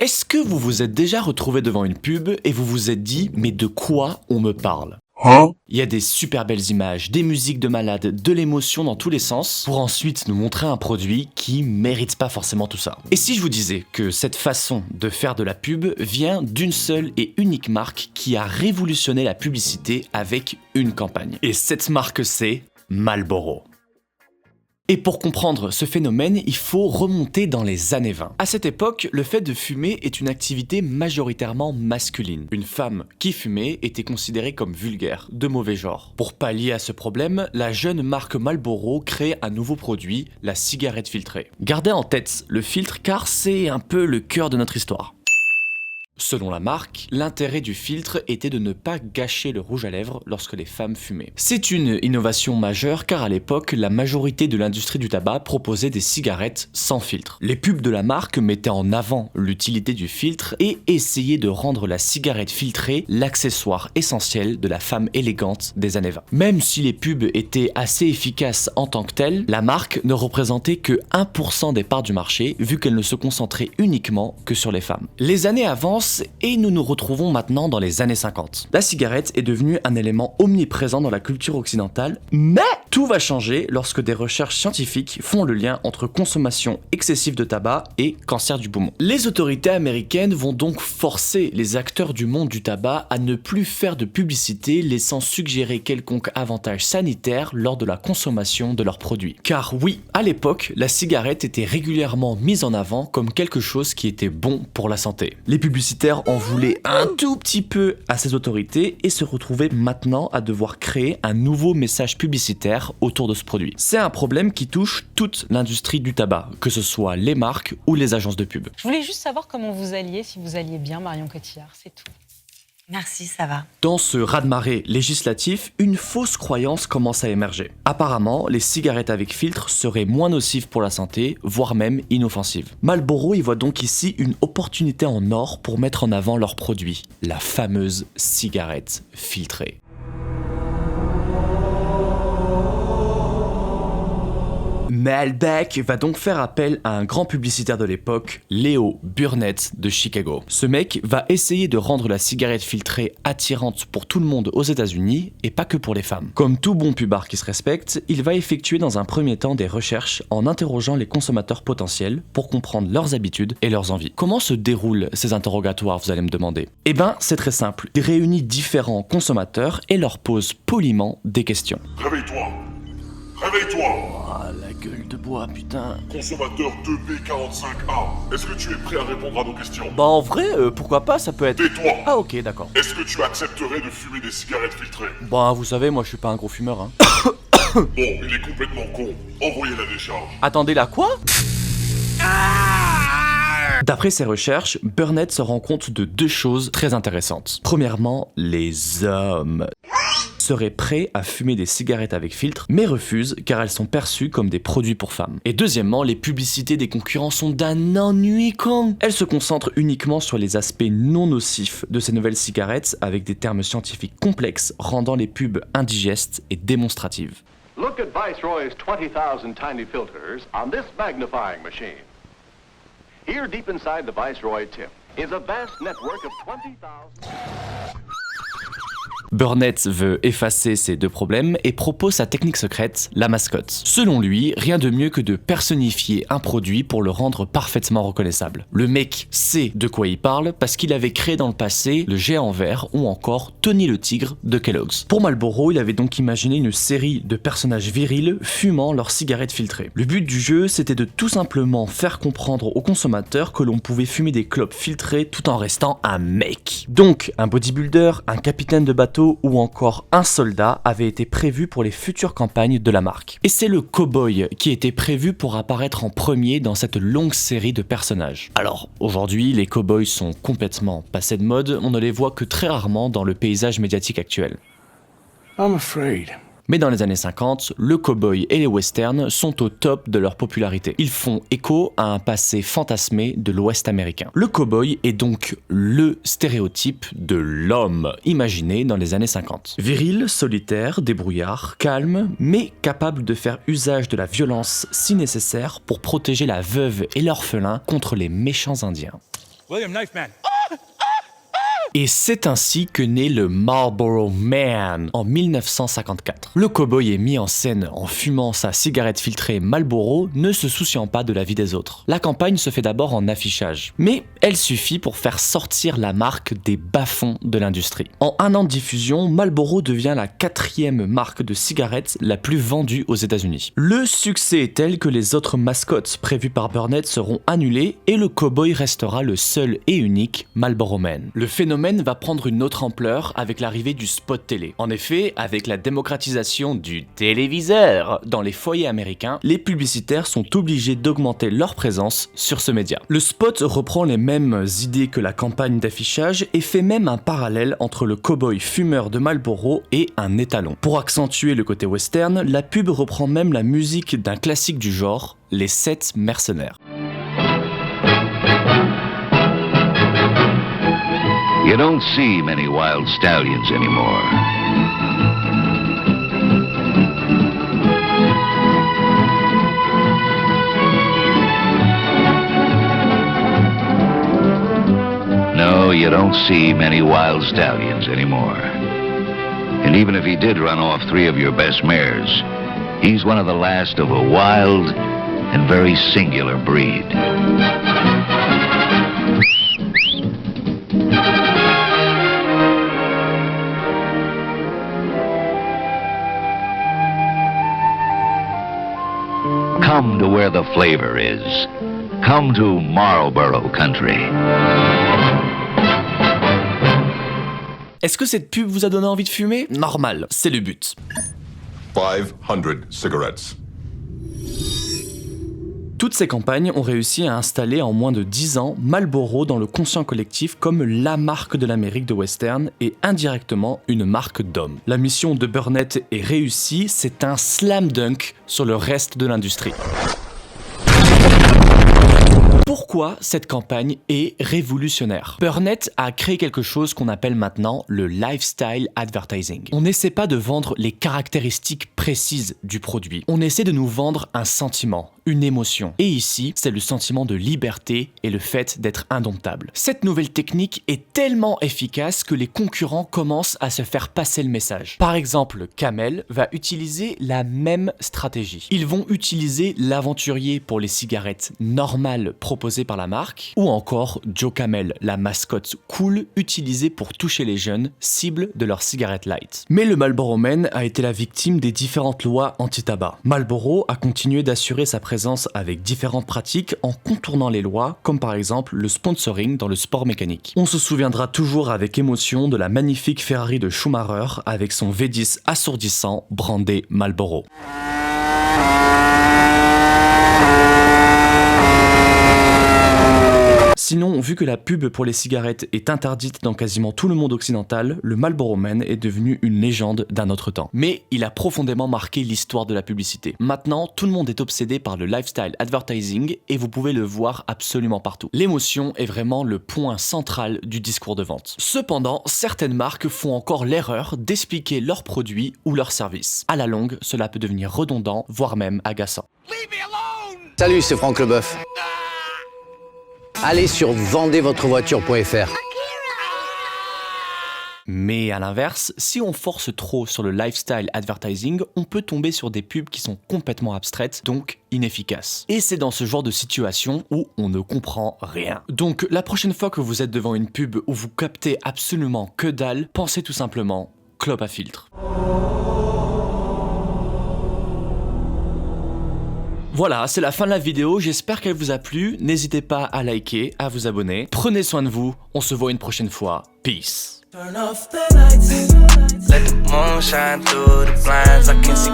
Est-ce que vous vous êtes déjà retrouvé devant une pub et vous vous êtes dit « mais de quoi on me parle ?» Il y a des super belles images, des musiques de malade, de l'émotion dans tous les sens, pour ensuite nous montrer un produit qui mérite pas forcément tout ça. Et si je vous disais que cette façon de faire de la pub vient d'une seule et unique marque qui a révolutionné la publicité avec une campagne. Et cette marque c'est Marlboro. Et pour comprendre ce phénomène, il faut remonter dans les années 20. À cette époque, le fait de fumer est une activité majoritairement masculine. Une femme qui fumait était considérée comme vulgaire, de mauvais genre. Pour pallier à ce problème, la jeune marque Marlboro crée un nouveau produit, la cigarette filtrée. Gardez en tête le filtre car c'est un peu le cœur de notre histoire. Selon la marque, l'intérêt du filtre était de ne pas gâcher le rouge à lèvres lorsque les femmes fumaient. C'est une innovation majeure car à l'époque, la majorité de l'industrie du tabac proposait des cigarettes sans filtre. Les pubs de la marque mettaient en avant l'utilité du filtre et essayaient de rendre la cigarette filtrée l'accessoire essentiel de la femme élégante des années 20. Même si les pubs étaient assez efficaces en tant que telles, la marque ne représentait que 1% des parts du marché vu qu'elle ne se concentrait uniquement que sur les femmes. Les années avancent et nous nous retrouvons maintenant dans les années 50. La cigarette est devenue un élément omniprésent dans la culture occidentale, mais tout va changer lorsque des recherches scientifiques font le lien entre consommation excessive de tabac et cancer du poumon. Les autorités américaines vont donc forcer les acteurs du monde du tabac à ne plus faire de publicité laissant suggérer quelconque avantage sanitaire lors de la consommation de leurs produits. Car oui, à l'époque, la cigarette était régulièrement mise en avant comme quelque chose qui était bon pour la santé. Les publicités en voulaient un tout petit peu à ces autorités et se retrouvaient maintenant à devoir créer un nouveau message publicitaire autour de ce produit. C'est un problème qui touche toute l'industrie du tabac, que ce soit les marques ou les agences de pub. Je voulais juste savoir comment vous alliez, si vous alliez bien, Marion Cotillard, c'est tout. Merci, ça va. Dans ce raz-de-marée législatif, une fausse croyance commence à émerger. Apparemment, les cigarettes avec filtre seraient moins nocives pour la santé, voire même inoffensives. Marlboro y voit donc ici une opportunité en or pour mettre en avant leur produit, la fameuse cigarette filtrée. Malbec va donc faire appel à un grand publicitaire de l'époque, Leo Burnett de Chicago. Ce mec va essayer de rendre la cigarette filtrée attirante pour tout le monde aux États-Unis et pas que pour les femmes. Comme tout bon pubard qui se respecte, il va effectuer dans un premier temps des recherches en interrogeant les consommateurs potentiels pour comprendre leurs habitudes et leurs envies. Comment se déroulent ces interrogatoires, vous allez me demander? Eh ben, c'est très simple. Il réunit différents consommateurs et leur pose poliment des questions. Réveille-toi! Réveille-toi! Ah, la gueule de bois, putain. Consommateur 2B45A, est-ce que tu es prêt à répondre à nos questions? Bah en vrai, pourquoi pas, ça peut être... Tais-toi! Ah ok, d'accord. Est-ce que tu accepterais de fumer des cigarettes filtrées? Bah vous savez, moi je suis pas un gros fumeur, hein. Bon, il est complètement con. Envoyez la décharge. Attendez, là quoi? D'après ses recherches, Burnett se rend compte de deux choses très intéressantes. Premièrement, les hommes seraient prêts à fumer des cigarettes avec filtre, mais refusent car elles sont perçues comme des produits pour femmes. Et deuxièmement, les publicités des concurrents sont d'un ennui con. Elles se concentrent uniquement sur les aspects non nocifs de ces nouvelles cigarettes avec des termes scientifiques complexes rendant les pubs indigestes et démonstratives. Look at Viceroy's 20,000 tiny filters on this magnifying machine. Here deep inside the Viceroy tip is a vast network of 20,000... Burnett veut effacer ces deux problèmes et propose sa technique secrète, la mascotte. Selon lui, rien de mieux que de personnifier un produit pour le rendre parfaitement reconnaissable. Le mec sait de quoi il parle parce qu'il avait créé dans le passé le géant vert ou encore Tony le tigre de Kellogg's. Pour Marlboro, il avait donc imaginé une série de personnages virils fumant leurs cigarettes filtrées. Le but du jeu, c'était de tout simplement faire comprendre aux consommateurs que l'on pouvait fumer des clopes filtrées tout en restant un mec. Donc, un bodybuilder, un capitaine de bateau ou encore un soldat avait été prévu pour les futures campagnes de la marque. Et c'est le cow-boy qui était prévu pour apparaître en premier dans cette longue série de personnages. Alors, aujourd'hui, les cow-boys sont complètement passés de mode, on ne les voit que très rarement dans le paysage médiatique actuel. I'm afraid. Mais dans les années 50, le cow-boy et les westerns sont au top de leur popularité. Ils font écho à un passé fantasmé de l'Ouest américain. Le cow-boy est donc le stéréotype de l'homme imaginé dans les années 50. Viril, solitaire, débrouillard, calme, mais capable de faire usage de la violence si nécessaire pour protéger la veuve et l'orphelin contre les méchants indiens. William Knife Man. Et c'est ainsi que naît le Marlboro Man en 1954. Le cow-boy est mis en scène en fumant sa cigarette filtrée Marlboro, ne se souciant pas de la vie des autres. La campagne se fait d'abord en affichage, mais elle suffit pour faire sortir la marque des bas-fonds de l'industrie. En un an de diffusion, Marlboro devient la 4e marque de cigarettes la plus vendue aux États-Unis. Le succès est tel que les autres mascottes prévues par Burnett seront annulées et le cow-boy restera le seul et unique Marlboro Man. Le phénomène va prendre une autre ampleur avec l'arrivée du spot télé. En effet, avec la démocratisation du téléviseur dans les foyers américains, les publicitaires sont obligés d'augmenter leur présence sur ce média. Le spot reprend les mêmes idées que la campagne d'affichage et fait même un parallèle entre le cow-boy fumeur de Marlboro et un étalon. Pour accentuer le côté western, la pub reprend même la musique d'un classique du genre, les 7 mercenaires. You don't see many wild stallions anymore. No, you don't see many wild stallions anymore. And even if he did run off 3 of your best mares, he's one of the last of a wild and very singular breed. Come to where the flavor is. Come to Marlboro Country. Est-ce que cette pub vous a donné envie de fumer ? Normal, c'est le but. 500 cigarettes. Toutes ces campagnes ont réussi à installer en moins de 10 ans Marlboro dans le conscient collectif comme la marque de l'Amérique de western et indirectement une marque d'homme. La mission de Burnett est réussie, c'est un slam dunk sur le reste de l'industrie. Pourquoi cette campagne est révolutionnaire ? Burnett a créé quelque chose qu'on appelle maintenant le lifestyle advertising. On n'essaie pas de vendre les caractéristiques précises du produit. On essaie de nous vendre un sentiment, une émotion. Et ici, c'est le sentiment de liberté et le fait d'être indomptable. Cette nouvelle technique est tellement efficace que les concurrents commencent à se faire passer le message. Par exemple, Camel va utiliser la même stratégie. Ils vont utiliser l'aventurier pour les cigarettes normales proposées par la marque, ou encore Joe Camel, la mascotte cool utilisée pour toucher les jeunes, cible de leurs cigarettes light. Mais le Marlboro Man a été la victime des différentes lois anti-tabac. Marlboro a continué d'assurer sa présence avec différentes pratiques en contournant les lois, comme par exemple le sponsoring dans le sport mécanique. On se souviendra toujours avec émotion de la magnifique Ferrari de Schumacher avec son V10 assourdissant brandé Marlboro. Sinon, vu que la pub pour les cigarettes est interdite dans quasiment tout le monde occidental, le Marlboro Man est devenu une légende d'un autre temps. Mais il a profondément marqué l'histoire de la publicité. Maintenant, tout le monde est obsédé par le lifestyle advertising et vous pouvez le voir absolument partout. L'émotion est vraiment le point central du discours de vente. Cependant, certaines marques font encore l'erreur d'expliquer leurs produits ou leurs services. À la longue, cela peut devenir redondant, voire même agaçant. Salut, c'est Franck Leboeuf. Allez sur vendezvotrevoiture.fr. Mais à l'inverse, si on force trop sur le lifestyle advertising, on peut tomber sur des pubs qui sont complètement abstraites, donc inefficaces. Et c'est dans ce genre de situation où on ne comprend rien. Donc la prochaine fois que vous êtes devant une pub où vous captez absolument que dalle, pensez tout simplement clope à filtre. Voilà, c'est la fin de la vidéo, j'espère qu'elle vous a plu, n'hésitez pas à liker, à vous abonner, prenez soin de vous, on se voit une prochaine fois, peace. Turn off the lights. Let the moon shine through the blinds. I can see